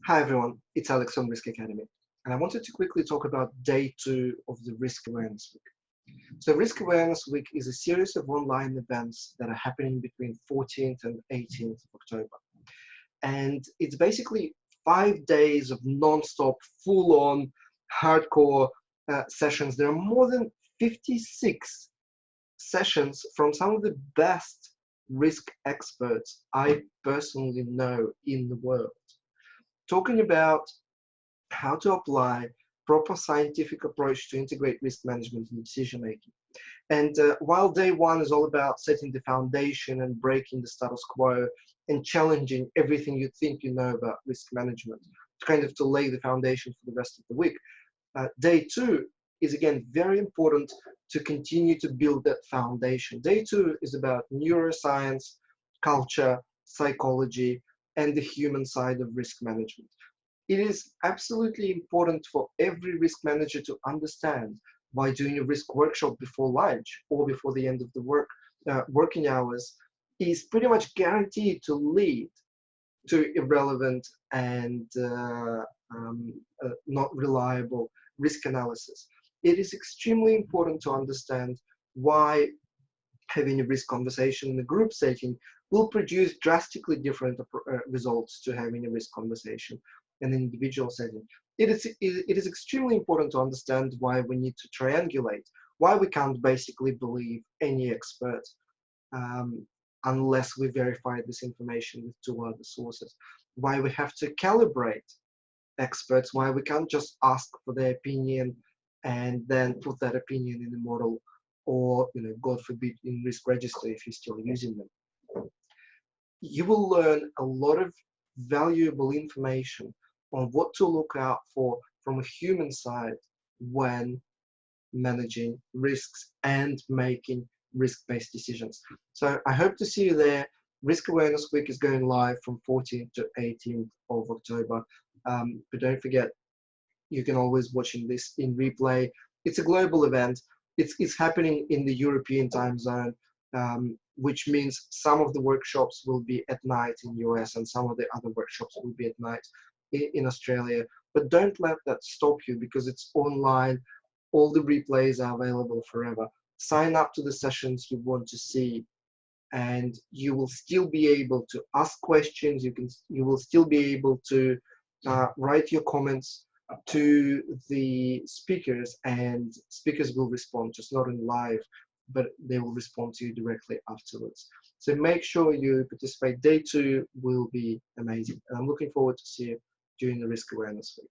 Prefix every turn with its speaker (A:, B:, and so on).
A: Hi everyone, it's Alex from Risk Academy, and I wanted to quickly talk about day 2 of the Risk Awareness Week. So Risk Awareness Week is a series of online events that are happening between 14th and 18th of October. And it's basically 5 days of non-stop, full-on, hardcore sessions. There are more than 56 sessions from some of the best risk experts I personally know in the world, talking about how to apply proper scientific approach to integrate risk management in decision making. And while day 1 is all about setting the foundation and breaking the status quo and challenging everything you think you know about risk management, to lay the foundation for the rest of the week, day 2 is again very important to continue to build that foundation. Day 2 is about neuroscience, culture, psychology, and the human side of risk management. It is absolutely important for every risk manager to understand why doing a risk workshop before lunch or before the end of the working hours is pretty much guaranteed to lead to irrelevant and not reliable risk analysis. It is extremely important to understand why having a risk conversation in a group setting will produce drastically different results to having a risk conversation in an individual setting. It is extremely important to understand why we need to triangulate, why we can't basically believe any expert unless we verify this information with 2 other sources, why we have to calibrate experts, why we can't just ask for their opinion and then put that opinion in a model or, God forbid, in risk register if you're still using them. You will learn a lot of valuable information on what to look out for from a human side when managing risks and making risk-based decisions. So I hope to see you there. Risk Awareness Week is going live from 14th to 18th of October. But don't forget, you can always watch this in replay. It's a global event. It's happening in the European time zone, which means some of the workshops will be at night in US and some of the other workshops will be at night in Australia. But don't let that stop you because it's online. All the replays are available forever. Sign up to the sessions you want to see and you will still be able to ask questions. You will still be able to write your comments to the speakers, and speakers will respond, just not in live, but they will respond to you directly afterwards. So make sure you participate. Day 2 will be amazing, and I'm looking forward to see you during the Risk Awareness Week.